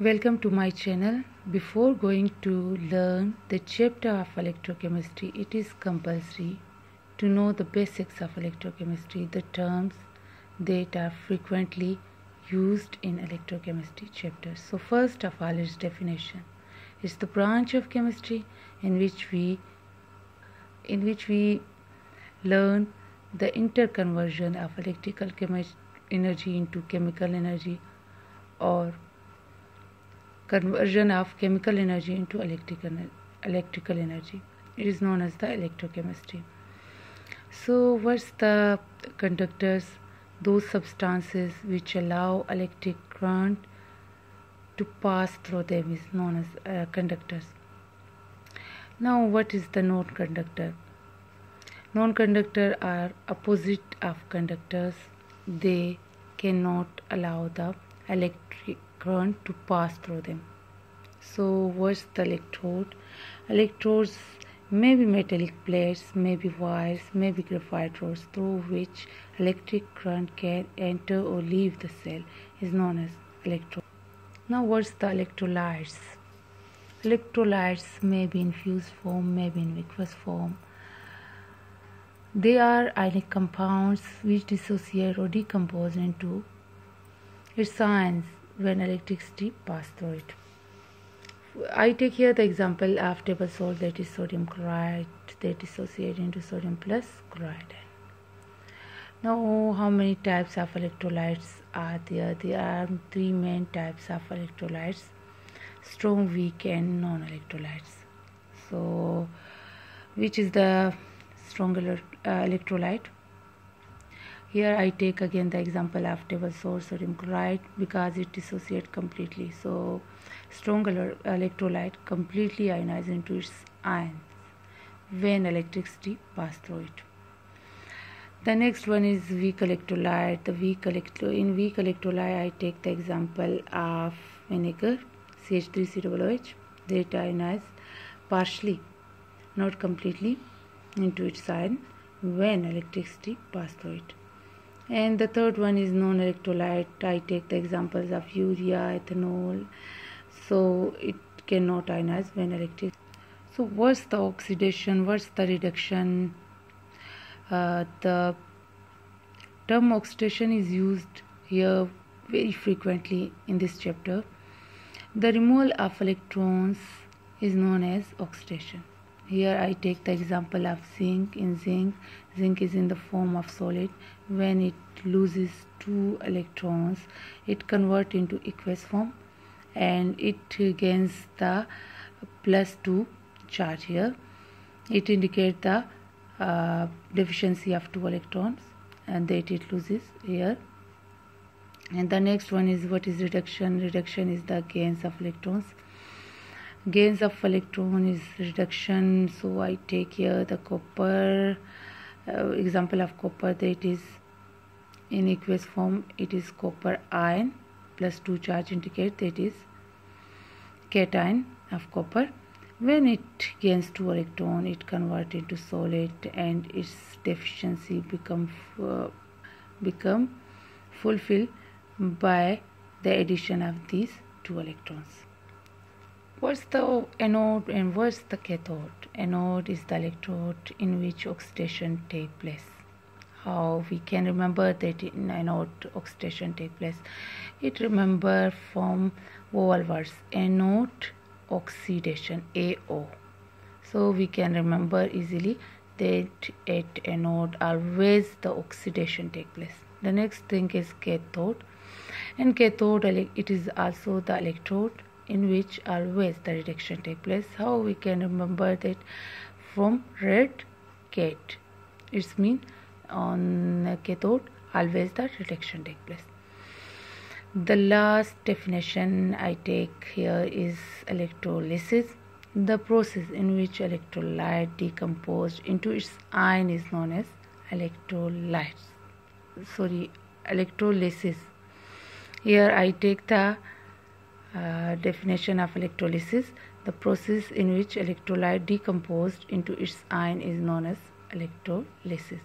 Welcome to my channel. Before going to learn the chapter of electrochemistry, it is compulsory to know the basics of electrochemistry, the terms that are frequently used in electrochemistry chapters. So first of all is definition. It's the branch of chemistry in which we learn the interconversion of electrical energy into chemical energy, or conversion of chemical energy into electrical energy. It is known as the electrochemistry. So what's the conductors? Those substances which allow electric current to pass through them is known as conductors. Now what is the non-conductor? Non-conductor are opposite of conductors. They cannot allow the electric current to pass through them. So what's the electrode? Electrodes may be metallic plates, may be wires, may be graphite rods through which electric current can enter or leave the cell, is known as electrode. Now what's the electrolytes? Electrolytes may be in fused form, may be in aqueous form. They are ionic compounds which dissociate or decompose into its ions when electricity passes through it. I take here the example of table salt, that is sodium chloride. They dissociate into sodium plus chloride. Now how many types of electrolytes are there? There are three main types of electrolytes: strong, weak and non-electrolytes. So which is the stronger electrolyte? Here I take again the example of table salt, sodium chloride, because it dissociates completely. So stronger electrolyte completely ionizes into its ions when electricity passes through it. The next one is weak electrolyte. In weak electrolyte I take the example of vinegar, CH3COOH, that ionize partially, not completely, into its ion when electricity passes through it. And the third one is non-electrolyte. I take the examples of urea, ethanol, so it cannot ionize when electricity. So what's the oxidation? What's the reduction? The term oxidation is used here very frequently in this chapter. The removal of electrons is known as oxidation. Here I take the example of zinc. In zinc is in the form of solid. When it loses 2 electrons, it converts into aqueous form and it gains the +2 charge here. It indicates the deficiency of 2 electrons and that it loses here. And the next one is, what is reduction? Reduction is the gains of electrons. Gains of electron is reduction. So I take here the copper, example of copper, that is in aqueous form. It is copper ion, +2 charge indicate that is cation of copper. When it gains 2 electron, it converts into solid and its deficiency become fulfilled by the addition of these 2 electrons. What's the anode and what's the cathode? Anode is the electrode in which oxidation takes place. How we can remember that in anode oxidation takes place? It remember from vowel words: anode oxidation, AO. So we can remember easily that at anode always the oxidation takes place. The next thing is cathode. And cathode, it is also the electrode in which always the reduction takes place. How we can remember that? From red cat, it's mean on cathode always the reduction takes place. The last definition I take here is electrolysis. The process in which electrolyte decomposed into its ion is known as electrolysis. Here I take the definition of electrolysis. The process in which electrolyte decomposed into its ion is known as electrolysis.